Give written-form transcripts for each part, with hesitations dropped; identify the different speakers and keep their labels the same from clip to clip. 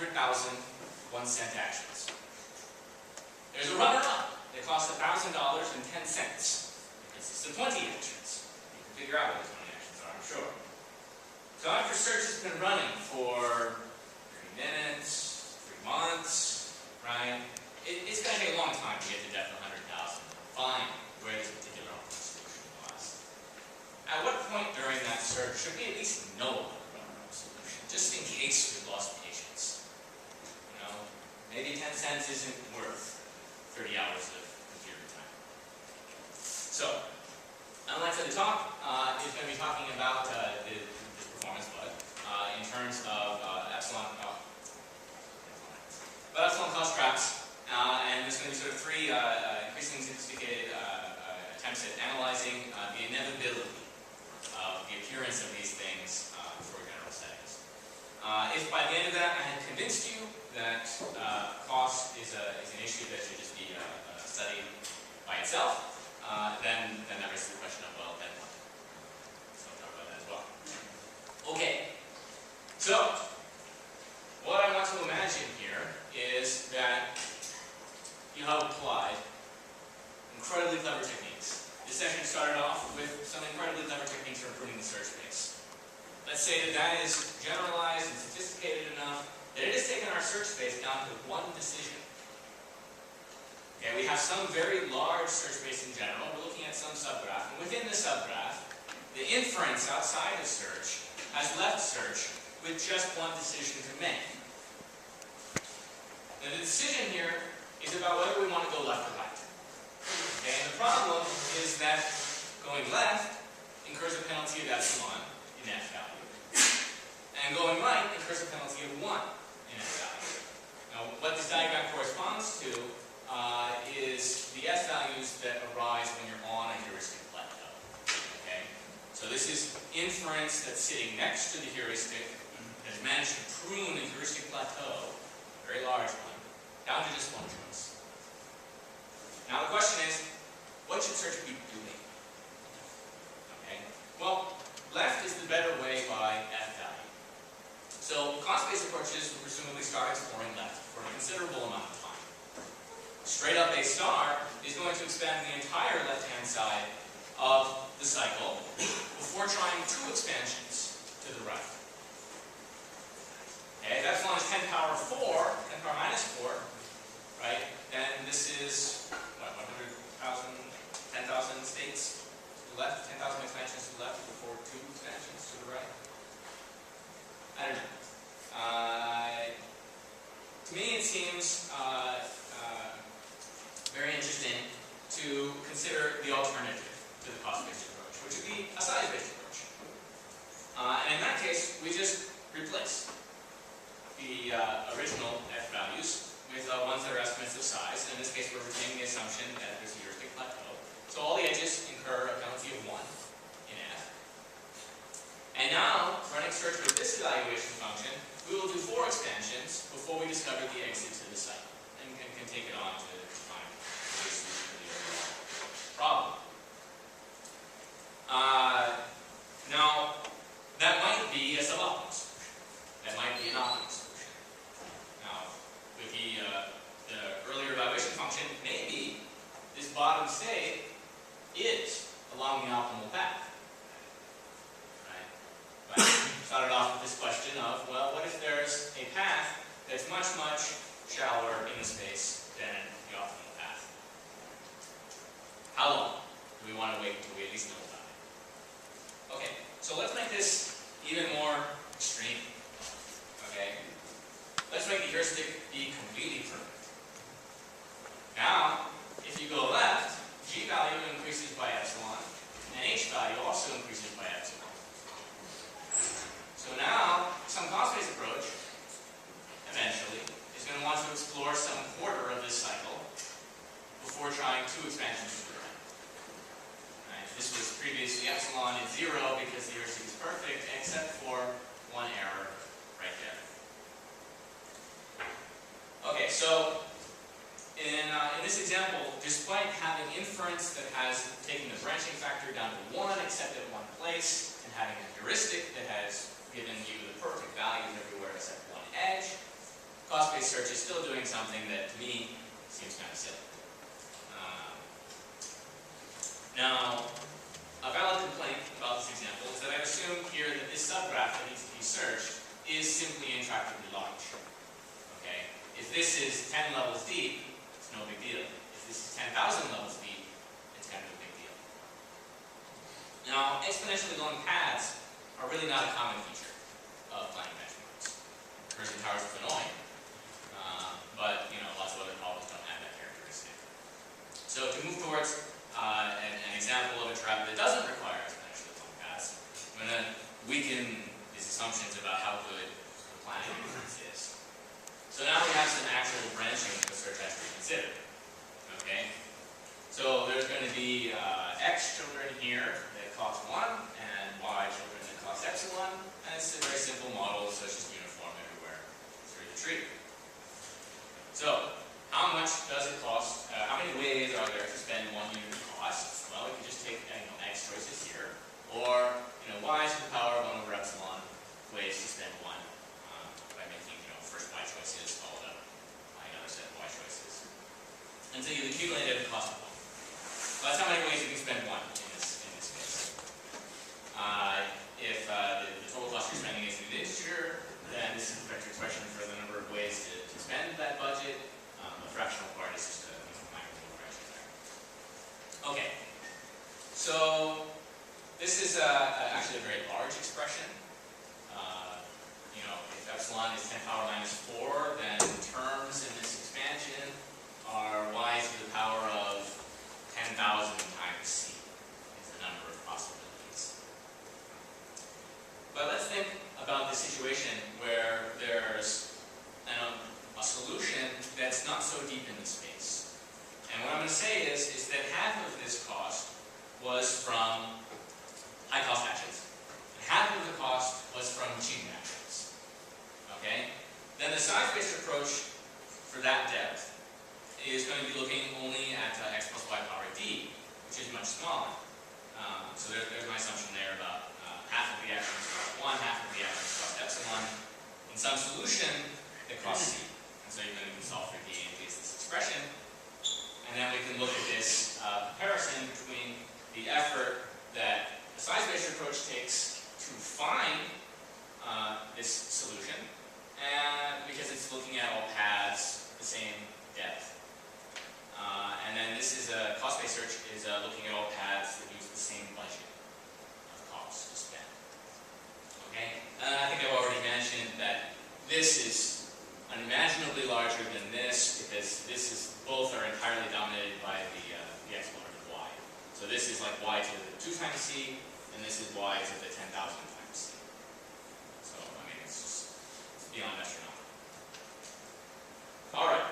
Speaker 1: 100,000 1-cent actions. There's a runner-up that costs $1,000 and 10 cents. It consists of 20 actions. You can figure out what those 20 actions are, I'm sure. So after search has been running for 30 minutes, 3 months, right? It's going to take a long time to get to depth of 100,000. Find where this particular optimal solution was. At what point during that search should we at least know about the runner-up solution, just in case we've lost patience? You know, maybe 10 cents isn't worth 30 hours of computer time. So, unlike for the talk, is going to be talking about this performance bug in terms of epsilon cost traps, and there's going to be sort of 3 increasingly sophisticated attempts at analyzing the inevitability of the appearance of these things for general settings. If by the end of that I had convinced you that cost is an issue that should just be studied by itself, then that raises the question of, well, then what? So I'll talk about that as well. Okay, so what I want to imagine here is that you have applied incredibly clever techniques. This session started off with some incredibly clever techniques for improving the search space. Let's say that that is generalized and sophisticated enough that it has taken our search space down to one decision. Okay, we have some very large search space in general. We're looking at some subgraph, and within the subgraph, the inference outside of search has left search with just one decision to make. Now the decision here is about whether we want to go left or right. Okay, and the problem is that going left incurs a penalty of epsilon in f value, and going right incurs a penalty of 1 in f value. Now what this diagram corresponds to is the f values that arise when you're on a heuristic plateau. Okay, so this is inference that's sitting next to the heuristic, has managed to prune the heuristic plateau, a very large one, down to just one choice. Now the question is, what should search be doing? Okay, well, left is the better way by f value. So cost-based approaches will presumably start exploring left for a considerable amount of time. Straight up A star is going to expand the entire left-hand side of the cycle before trying 2 expansions to the right. Okay, if epsilon is 10 power 4, 10 power minus 4, right, then this is, what, 100,000, 10,000 states to the left, 10,000 expansions to the left before 2 expansions to the right. I don't know. To me it seems very interesting to consider the alternative to the cost-based approach, which would be a size-based approach. And in that case, we just replace the original f values with ones that are estimates of size. In this case, we're retaining the assumption that there's a heuristic plateau. So all the edges incur a penalty of 1 in f. And now, running search with this evaluation function, we will do 4 expansions before we discover the exit to the site, and can take it on to find the solution to the overall problem. Now, that might be a suboptimal solution. That might be an optimal solution. Now, with the earlier evaluation function, maybe this bottom state is along the optimal path. Right? But we started off with this question of, well, what if there's a path that's much, much shallower in the space than the optimal path? How long do we want to wait until we at least know about it? Okay, so let's make this even more extreme. Okay? Let's make the heuristic be completely perfect. Now, if you go left, g value increases by epsilon, and h value also increases by epsilon. So now, some cost-based approach, eventually, is going to want to explore some quarter of this cycle before trying 2 expansions to the right. Right? This was previously epsilon is 0 because the heuristic is perfect, except for 1 error right there. Okay, so in this example, despite having inference that has taken the branching factor down to 1 except at 1 place, and having a heuristic that has given you the perfect values everywhere except 1 edge, this is 10 levels deep, it's no big deal. If this is 10,000 levels deep, it's kind of a big deal. Now, exponentially long paths are really not a common feature of planning benchmarks. Recursive towers is annoying, but lots of other problems don't have that characteristic. So to move towards an example of a trap that doesn't require exponentially long paths, I'm going to weaken these assumptions about how good the planning inference is. So now we have some actual branching that the search has to consider. Okay? So there's going to be X children here that cost 1 and Y children that cost epsilon. And it's a very simple model, so it's just uniform everywhere through the tree. So how much does it cost? How many ways are there to spend 1 unit of cost? Well, we can just take X choices here, or Y to the power of 1 over epsilon ways to spend 1 by making first Y choices followed up by another set of Y choices until you accumulate the cost of 1. So that's how many ways you can spend 1 in this case. If the total cost you're spending is an integer, then this is the vector expression for the number of ways to spend that budget. The fractional part is just a minor little fraction there. Okay, so this is actually a very large expression. If epsilon is 10 power minus 4, then terms in this expansion are y to the power of 10,000 times c is the number of possibilities. But let's think about the situation where there's a solution that's not so deep in the space. And what I'm going to say is that half of this cost was from high-cost actions, and half of the cost was from cheap actions. Okay? Then the size-based approach for that depth is going to be looking only at x plus y power d, which is much smaller. So there's my assumption there about half of the actions cost 1, half of the actions cost epsilon. In some solution, it costs c. And so you're going to solve for d and use this expression. And then we can look at this comparison between the effort that the size-based approach takes to find this solution, and because it's looking at all paths the same depth. And then this is a cost-based search is looking at all paths that use the same budget of cost to spend. Okay? And I think I've already mentioned that this is unimaginably larger than this because both are entirely dominated by the exponent of y. So this is like y to the 2 times c, and this is y to the 10,000 times c. So, it's just beyond astronomical. Alright.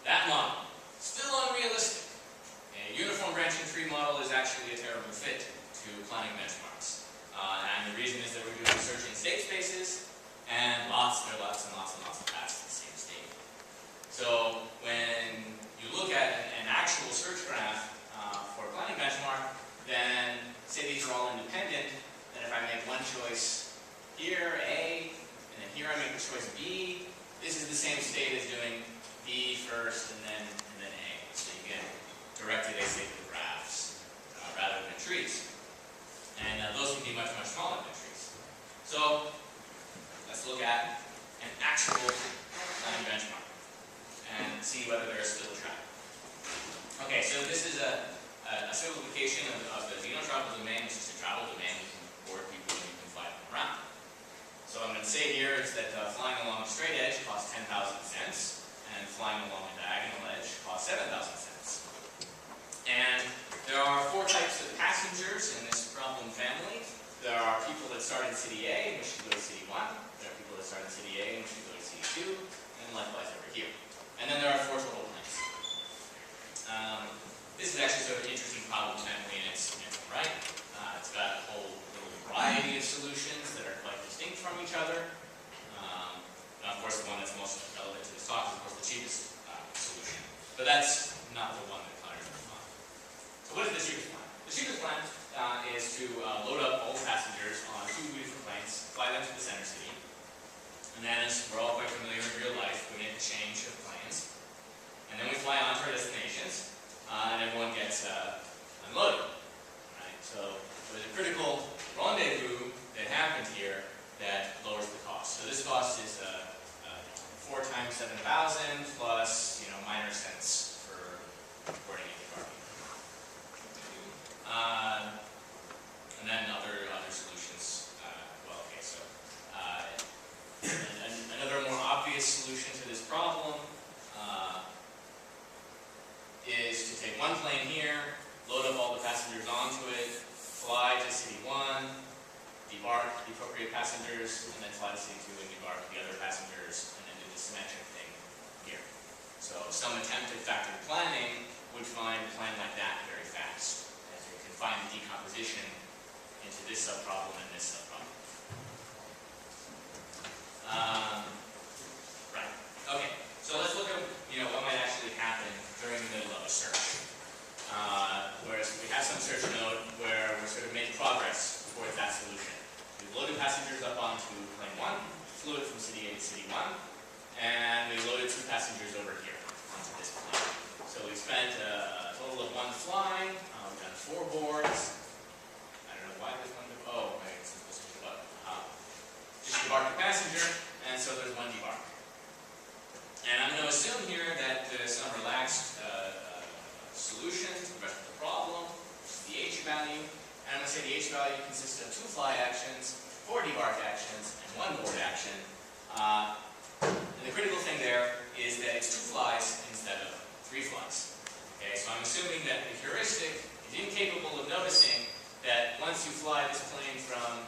Speaker 1: That model, still unrealistic. A uniform branching tree model is actually a terrible fit to planning benchmarks. And the reason is that we're doing research in state spaces, and there are lots and lots and lots of paths in the same state. So when you look at an actual search graph for a planning benchmark, then say these are all independent, then if I make one choice here, A, and then here I make the choice B, this is the same state as doing B first and then A. So you get directed acyclic graphs rather than trees. And those can be much, much smaller than trees. So let's look at an actual planning benchmark and see whether there's still a trap. Okay, so this is a simplification of the xenotravel domain. It's just a travel domain. You can board people and you can fly them around. So what I'm going to say here is that flying along a straight edge costs 10,000 cents, and flying along a diagonal edge costs 7,000 cents. And there are 4 types of passengers in this problem family. There are people that start in city A and wish to go to city 1. There are people that start in city A and wish to go to city 2, and likewise over here. And then there are 4 total planes. This is actually sort of an interesting problem family in its own right. It's got a whole little variety of solutions that are quite distinct from each other. Now, of course, the one that's most relevant to this talk is, of course, the cheapest solution. But that's not the one that Connors is on. So what is the cheapest plan? The cheapest plan is to load up all the passengers on 2 beautiful planes, fly them to the center city, and then, as we're all quite familiar with real life, we make a change of planes, and then we fly on to our destinations, and everyone gets unloaded. Right? So there's a critical rendezvous that happened here that lowers the cost. So this cost is 4 times 7,000 plus, minor cents for boarding and debarking. And then other solutions. Another more obvious solution to this problem is to take one plane here, load up all the passengers onto it, fly to City 1, debark the appropriate passengers, and then fly to City 2 and debark the other passengers, and then do the symmetric thing here. So some attempt at factored planning would find a plan like that very fast, as you can find the decomposition into this subproblem and this subproblem. Right. Okay. So let's look at what might actually happen during the middle of a search. Whereas we have some search node where we're sort of making progress towards that solution. We've loaded passengers up onto plane 1, flew it from City A to City 1, and we loaded 2 passengers over here onto this plane. So we spent a total of 1 flying. We've done 4 boards. I don't know why there's 1. Oh, I guess I'm supposed to do just debark the passenger, and so there's 1 debark. And I'm going to assume here that there's some relaxed solution to the rest of the problem, which is the H value. And I'm going to say the H value consists of 2 fly actions, 4 debark actions, and 1 board action. And the critical thing there is that it's 2 flies instead of 3 flies. Okay, so I'm assuming that the heuristic is incapable of noticing that once you fly this plane from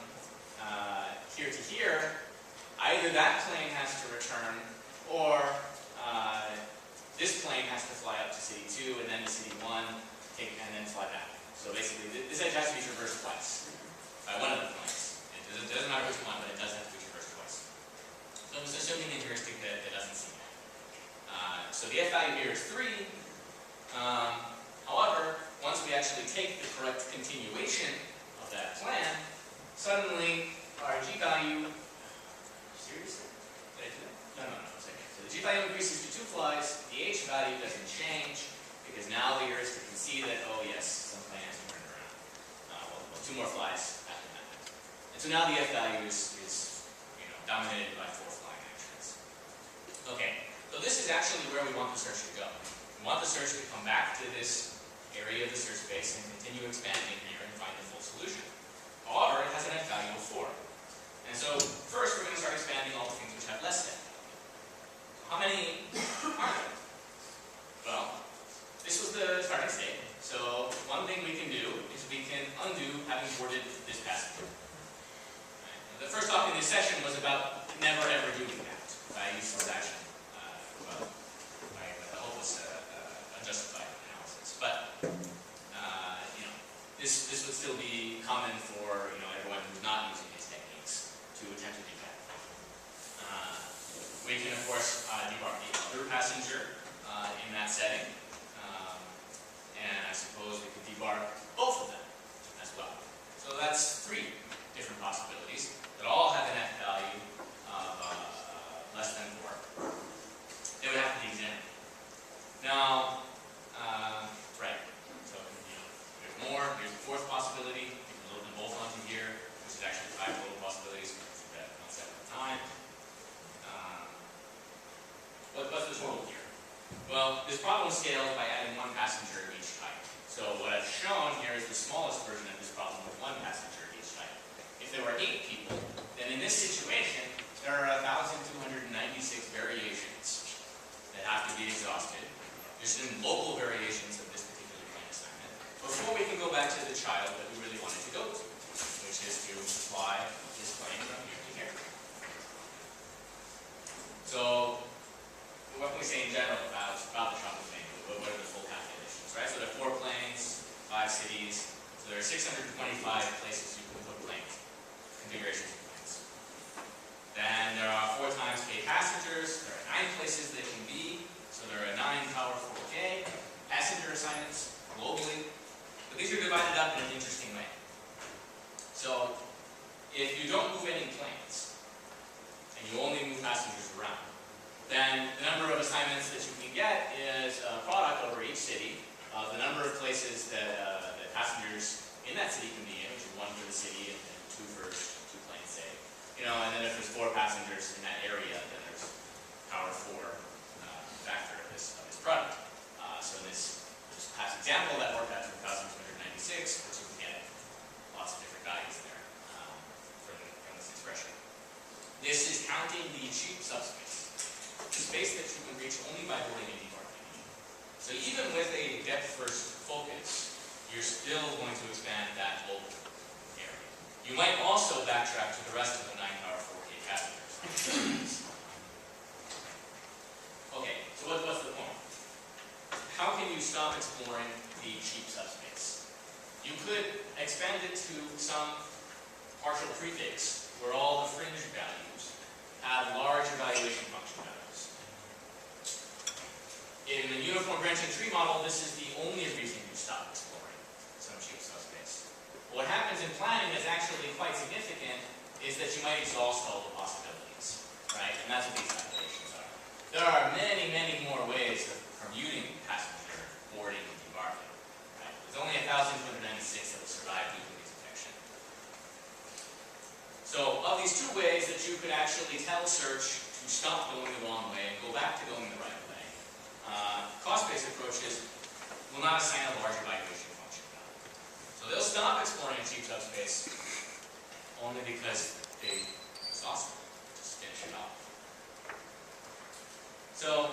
Speaker 1: here to here, either that plane has to return, or this plane has to fly up to City 2 and then to City 1, and then fly back. So basically, this edge has to be traversed twice by one of the planes. It doesn't matter which one, but it does have to be traversed twice. So I'm just assuming a heuristic that doesn't see that. So the F value here is 3. However, once we actually take the correct continuation of that plan, suddenly our G value, seriously? Did I do that? No. So the G value increases to 2 flies, the H value doesn't change, because now the heuristic can see that, oh yes, some plane has to turn around. Well, 2 more flies after that. And so now the F value is dominated by 4 flying actions. Okay, so this is actually where we want the search to go. We want the search to come back to this area of the search space and continue expanding here and find the full solution. However, it has an F value of 4. And so first we're going to start expanding all the things which have less than. How many are there? Well, this was the starting state. So one thing we can do is we can undo having boarded this passenger. Right. The first talk in this session was about never ever doing that by useless action. By a hopeless, unjustified analysis. But this would still be common for everyone who's not using these techniques to attempt to do that. We can, of course, debark the other passenger in that setting. And I suppose we could debark both of them as well. So that's 3 different possibilities that all have an F value of less than 4. They would have to be examined. Now, right, so there's more. Here's the 4th possibility. You can load them both onto here, which is actually 5 total possibilities. We that 1 step at a time. What's the total here? Well, this problem scales by adding 1 passenger of each type. So what I've shown here is the smallest version of this problem with 1 passenger of each type. If there were 8 people, then in this situation, there are 1,296 variations that have to be exhausted. There's some local variations of this particular plane assignment before we can go back to the child that we really wanted to go to, which is to fly this plane from here to here. So what can we say in general about the tropical plane? What are the full calculations, right? So there are 4 planes, 5 cities. So there are 625 places you can put planes, configurations of planes. Then there are 4 times k passengers. There are 9 places they can be. So there are 9 power 4k passenger assignments globally. But these are divided up in an interesting way. So if you don't move any planes, and you only move passengers around, then the number of assignments that you can get is a product over each city of the number of places that passengers in that city can be in, which is 1 for the city and 2 for 2 planes, say. And then if there's 4 passengers in that area, then there's power 4 factor of this product. So in this past example, that worked out to 1,296, which you can get lots of different values there from this expression. This is counting the cheap subspace, the space that you can reach only by boarding a debarking. So even with a depth-first focus, you're still going to expand that whole area. You might also backtrack to the rest of the 9 power 4K catheters. Okay, so what's the point? How can you stop exploring the cheap subspace? You could expand it to some partial prefix where all the fringe values have large evaluation function values. In the uniform branching tree model, this is the only reason you stop exploring some cheap subspace. What happens in planning is actually quite significant is that you might exhaust all the possibilities, right? And that's what these calculations are. There are many, many more ways of permuting passenger boarding and debarking. Right? There's only 1,296 that will survive nucleus detection. So of these two ways that you could actually tell search to stop going the wrong way and go back to going the right way, cost-based approaches will not assign a large evaluation function value. So they'll stop exploring a cheap subspace only because they exhaust it, just finish it off. So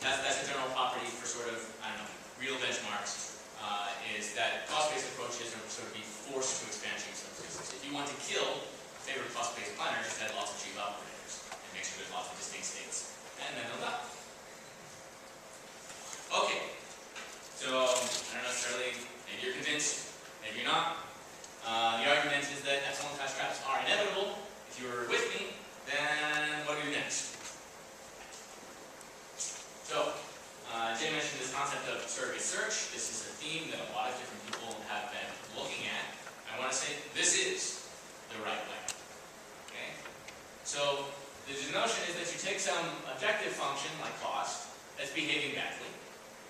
Speaker 1: that's a general property for sort of, I don't know, real benchmarks, is that cost-based approaches are sort of be forced to expand cheap subspaces. If you want to kill favorite cost-based planner, just add lots of cheap operators and make sure there's lots of distinct states, and then they'll die. Okay, so I don't necessarily, maybe you're convinced, maybe you're not. The argument is that epsilon class traps are inevitable. If you're with me, then what do we do next? So, Jay mentioned this concept of surrogate search. This is a theme that a lot of different people have been looking at. I want to say this is the right way. Okay? So, the notion is that you take some objective function like cost that's behaving badly,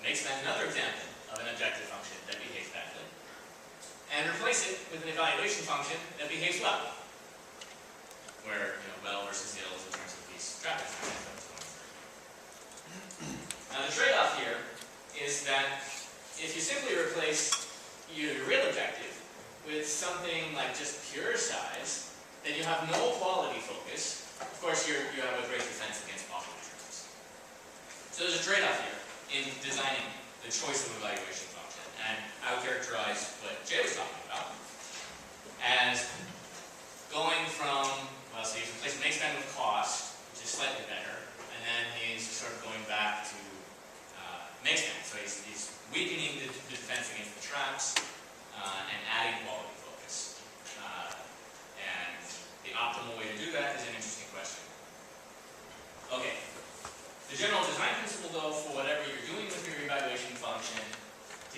Speaker 1: make another example of an objective function that behaves badly, and replace it with an evaluation function that behaves well, where well versus ill in terms of these trap examples. Now the trade-off here is that if you simply replace your real objective with something like just pure size, then you have no quality focus. Of course, you have a great defense against popular traps. So there's a trade-off here in designing the choice of evaluation function. And I would characterize what Jay was talking about as going from, well, so he's replacing make spend with cost, which is slightly better, and then he's sort of going back to make spend. So he's weakening the defense against the traps and adding quality focus. And the optimal way to do that is an interesting question. Okay. The general design principle, though, for whatever you're doing with your evaluation function,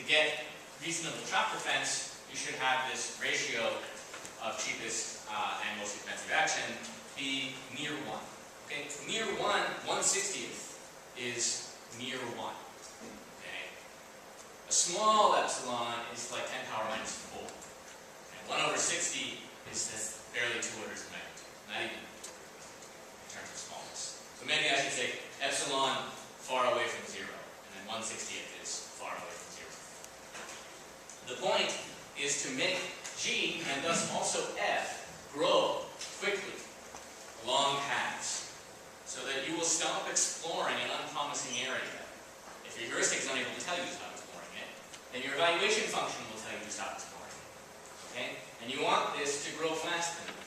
Speaker 1: to get reasonable trap defense, you should have this ratio of cheapest and most expensive action be near 1. Okay? Near 1, 1/60th is near 1. Okay? A small epsilon is like 10 power minus 4. And 1/60 is just barely 2 orders of magnitude, not even in terms of smallness. So maybe I should say epsilon far away from 0, and then 1/60th is far away from 0. The point is to make G, and thus also F, grow quickly along paths, so that you will stop exploring an unpromising area. If your heuristic is unable to tell you to stop exploring it, then your evaluation function will tell you to stop exploring it. Okay? And you want this to grow fast enough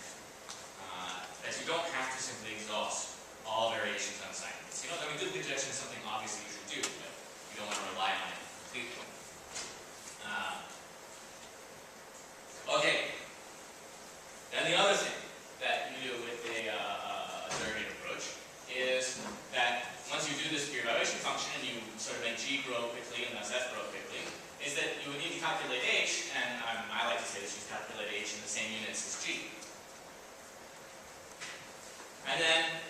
Speaker 1: that you don't have to simply exhaust all variations on assignments. I mean, good projection is something obviously you should do, but you don't want to rely on it completely. Okay. Then the other thing that you do with a surrogate approach is that once you do this for your evaluation function and you sort of make G grow quickly and thus F grow quickly, is that you would need to calculate H, and I like to say that you calculate H in the same units as G. And then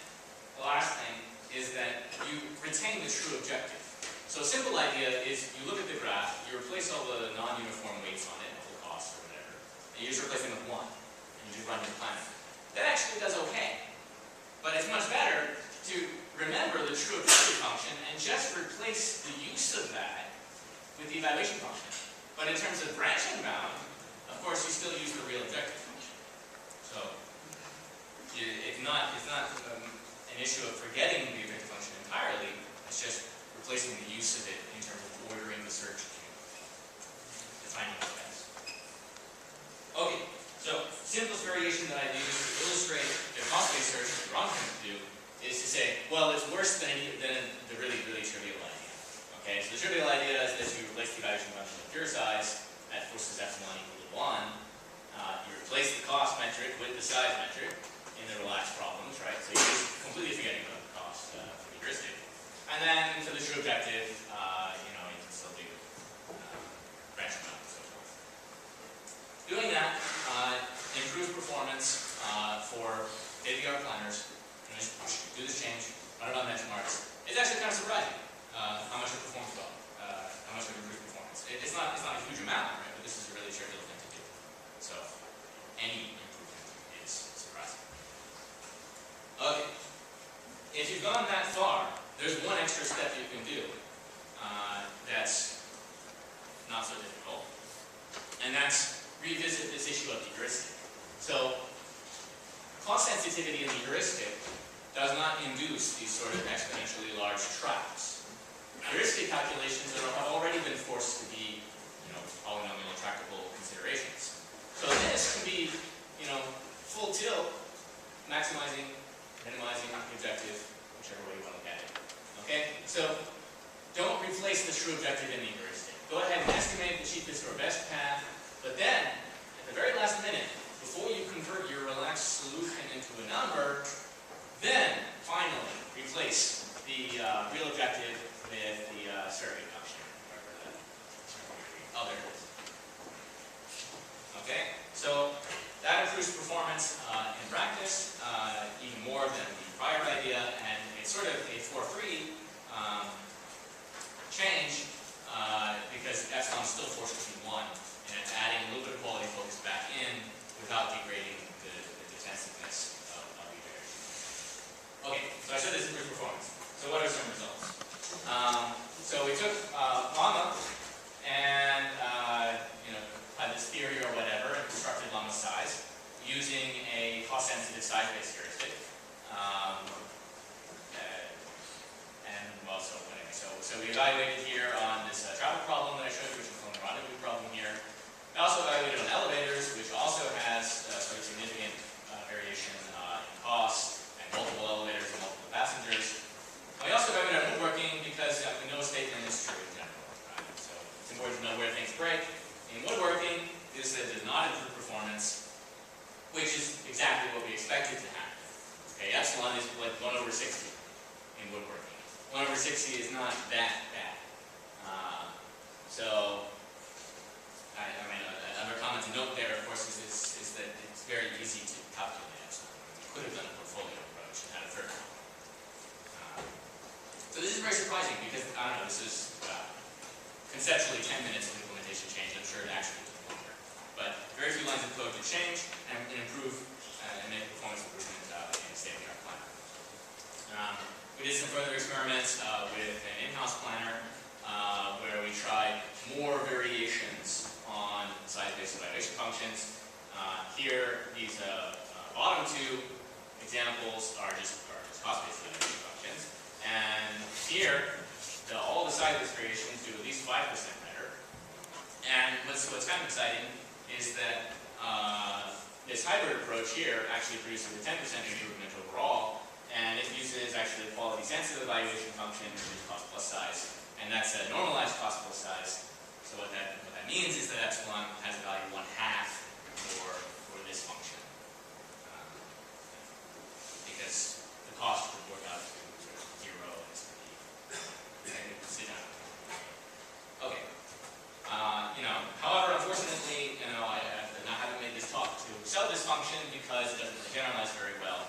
Speaker 1: the last thing is that you retain the true objective. So a simple idea is you look at the graph, you replace all the non-uniform weights on it, the costs or whatever, and you just replace them with 1, and you just run your planning. That actually does okay. But it's much better to true objective function and just replace the use of that with the evaluation function. But in terms of branching bound, of course, you still use the real objective function. So it's not an issue of forgetting the objective function entirely. It's just replacing the use of it in terms of ordering the search queue, defining the best. Okay, so simplest variation that I use to illustrate the cost-based search, what the wrong thing to do, is to say, well, it's worse than the really, really trivial idea. Okay, so the trivial idea is that you replace the evaluation function with pure size. That forces epsilon equal to 1. You replace the cost metric with the size metric in the relaxed problems, right? So you're just completely forgetting about the cost for the heuristic. And then for the true objective, you can still do branch bound and so forth. Doing that improves performance for state-of-the-art planners. Do this change, run it on benchmarks. It's actually kind of surprising how much it performs well, how much it improves performance. It's not a huge amount, right? But this is a really trivial thing to do. So any improvement is surprising. Okay, if you've gone that far, there's one extra step you can do that's not so difficult, and that's revisit this issue of the heuristic. So cost sensitivity in the heuristic does not induce these sort of exponentially large traps. Heuristic calculations have already been forced to be, polynomial intractable considerations. So this can be, full tilt, maximizing, minimizing the objective, whichever way you want to look at it. Okay? So don't replace the true objective in the heuristic. Go ahead and estimate the cheapest or best path, but then, at the very last minute, before you convert your relaxed solution into a number, then, finally, replace the real objective with the surrogate function, wherever that other is. Okay? So, that improves performance in practice, even more than the prior idea, and it's sort of a 4-3 change, because epsilon is still forced to be 1, and it's adding a little bit of quality focus back in without degrading the defensiveness of the variation. Okay, so I said this improves performance. So what are some results? So we took llama and had this theory or whatever and constructed llama size using a cost-sensitive size-based heuristic. So we evaluated here on this travel problem that I showed you, which is the rendezvous problem here. I also evaluated on elevators, which also has sort of significant variation in cost, and multiple elevators and multiple passengers. We also evaluated on woodworking because we know a statement is true in general, right? So it's important to know where things break. In woodworking, this does not improve performance, which is exactly what we expected to happen. Okay, epsilon is like 1/60 in woodworking. 1/60 is not that bad. Another comment to note there, of course, is that it's very easy to calculate epsilon. You could have done a portfolio approach and had a third one. So this is very surprising because, I don't know, this is conceptually 10 minutes of implementation change. I'm sure it actually took longer. But very few lines of code to change and improve and make performance improvement in a state-of-the-art planner. We did some further experiments with an in-house planner where we tried more variations on size-based evaluation functions. Here, these bottom two examples are just cost-based evaluation functions. And here, all the size-based variations do at least 5% better. And what's kind of exciting is that this hybrid approach here actually produces a 10% improvement overall. And it uses actually a quality-sensitive evaluation function, which is cost plus size. And that's a normalized cost plus size. So what that means is that epsilon has a value 1/2 for this function. Because the cost would work out to sort of 0 and this would be sit down. Okay. However, unfortunately, I haven't made this talk to sell this function because it doesn't generalize very well.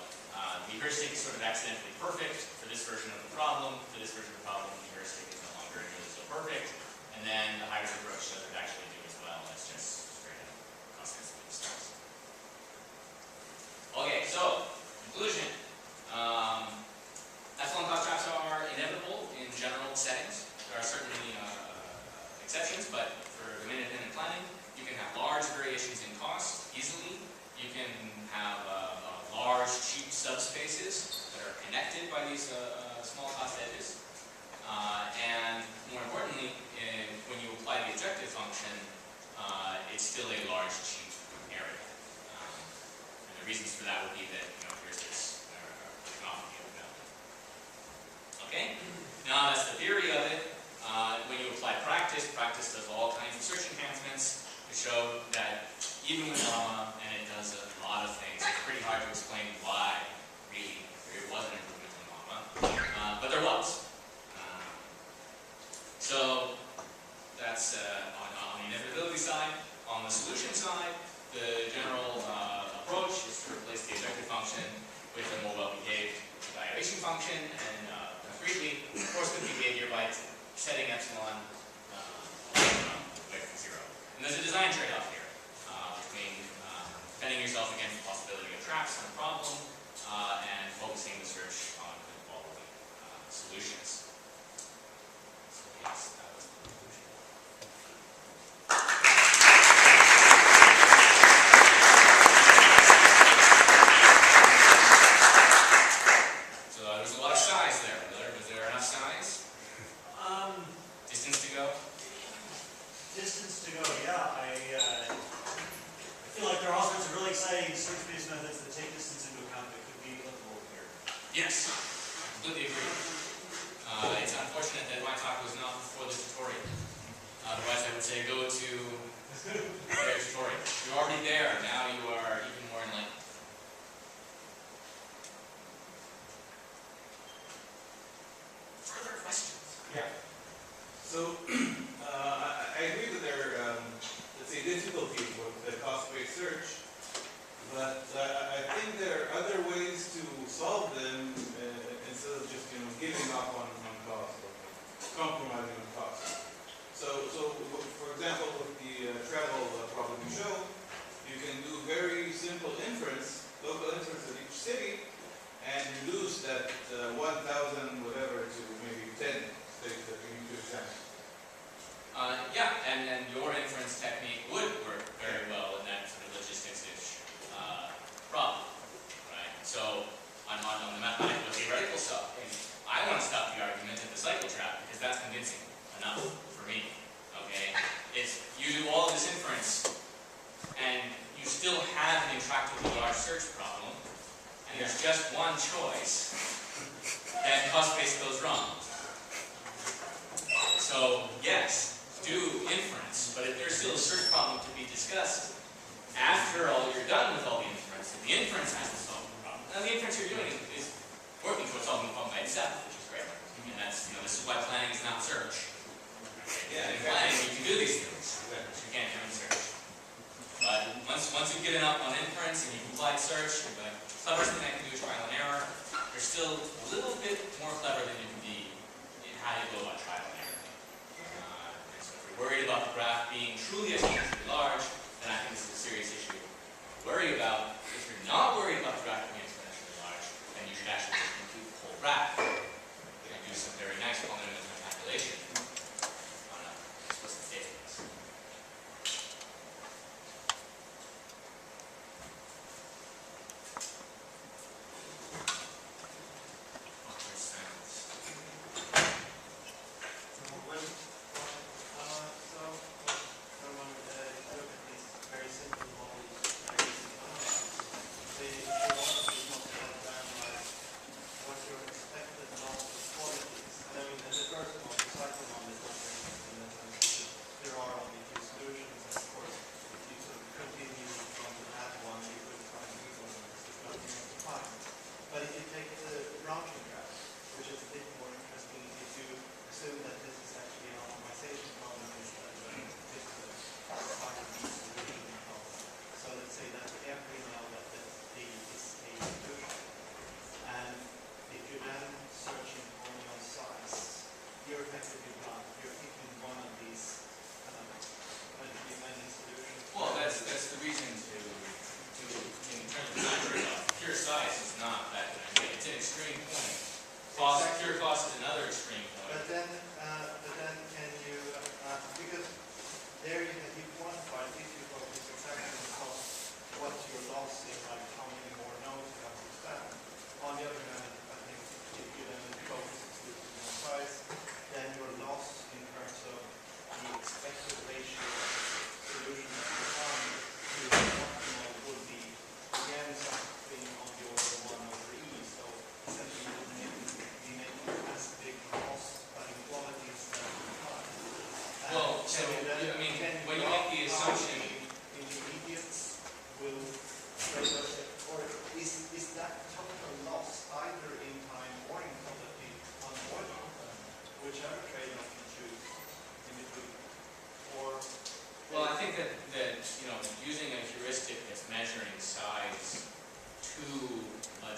Speaker 1: The heuristic is sort of accidentally perfect for this version of the problem. For this version of the problem, the heuristic is no longer nearly so perfect. And then the hybrid approach doesn't actually do as well. It's just straight up cost-sensitive stuff. Okay, so conclusion. Epsilon cost traps are subspaces that are connected by these small cost edges. And more importantly, when you apply the objective function, it's still a large, cheap area. And the reasons for that would be that, here's this economy of value. Okay? Now that's the theory of it. When you apply practice does all kinds of search enhancements to show that even with llama, and it does a lot of things, it's pretty hard to explain why, really, there was an improvement in llama. But there was. So that's on the inevitability side. On the solution side, the general approach is to replace the objective function with a more well-behaved evaluation function, and briefly, force the behavior by setting epsilon away from 0. And there's a design trade-off here between defending yourself against the possibility of traps and a problem, and focusing the search on good quality solutions. So yes, that was the conclusion. So there's a lot of size there. Was there enough size? Distance to go?
Speaker 2: Distance to go, yeah. I feel like there are all sorts of really exciting search-based methods that take distance into account that could be applicable here.
Speaker 1: Yes, I completely agree. It's unfortunate that my talk was not before the tutorial. Otherwise, I would say go to the tutorial. You're already there. Now you are even more enlightened. Further questions?
Speaker 3: Yeah. So, I agree that there are, let's say, difficulties with the cost-based search, but I think there are other ways to solve them instead of just, giving up on cost or compromising on cost. So for example, with the travel problem you showed, you can do very simple inference, local inference of each city, and reduce that 1,000 whatever to maybe 10 states that you need to examine.
Speaker 1: Yeah, and your inference technique would work very well in that sort of logistics-ish problem, right? So on the mathematical theoretical stuff, I want to stop the argument at the cycle trap because that's convincing enough for me. Okay, it's you do all of this inference, and you still have an intractable large search problem, and there's just one choice, that cost-based goes wrong. So yes, do inference, but if there's still a search problem to be discussed after all you're done with all the inference has to solve the problem. Now the inference you're doing is working towards solving the problem by itself, which is great. And that's, this is why planning is not search. Yeah, in planning you can do these things, but you can't do in search. But once you've given up on inference and you've applied search, the cleverest thing I can do is trial and error. You're still a little bit more clever than you can be in how you go about trial and error. And so if you're worried about the graph being truly exponentially large, then I think this is a serious issue to worry about. If you're not worried about the graph being exponentially large, then you should actually just compute the whole graph and do some very nice polynomial calculation on a explicit state space.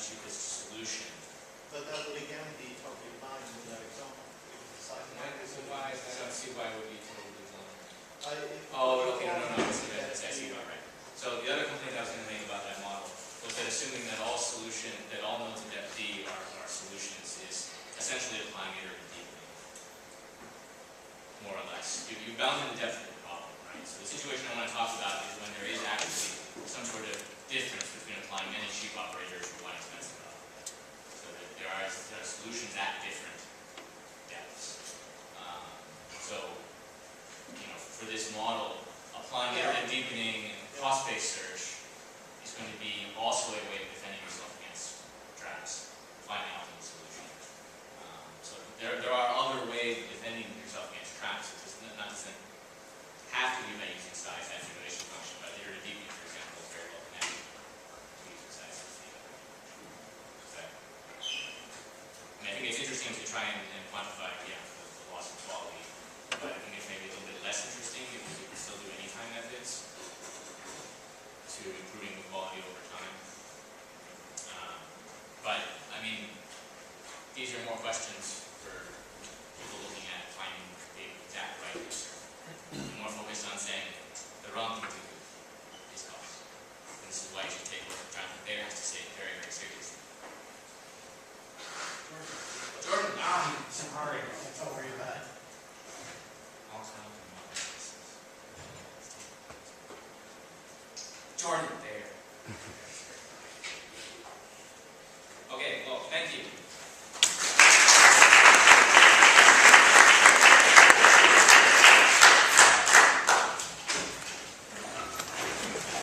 Speaker 1: cheapest solution.
Speaker 4: But that would again be totally fine with that example.
Speaker 1: So why, I don't see why it would be totally blind.
Speaker 4: If-
Speaker 1: Oh, okay, no, that's actually not right. So the other complaint I was gonna make about that model was that assuming that all nodes in depth D are solutions is essentially applying iterative deepening. More or less. You bound the depth of the problem, right? So the situation I want to talk about is when there is actually some sort of difference between applying many cheap operators or one expensive operator. So that there are solutions at different depths. So, for this model, applying iterative deepening, cost-based search is going to be also a way of defending yourself against traps, finding an optimal solution. So there are other ways of defending yourself against traps. It doesn't have to be by using size as a relation function, but iterative deepening, for example, is very well connected to using size as the I think it's interesting to try and quantify, the loss of quality, but I think it's maybe a little bit less interesting if we can still do anytime methods to improving the quality over time. But, I mean, these are more questions for people looking at finding the exact right answer. I'm more focused on saying the wrong thing to do is cost. And this is why you should take what Jonathan Bayer has to say very, very seriously. Jordan,
Speaker 2: Sorry, don't worry about it.
Speaker 1: Jordan Bayer.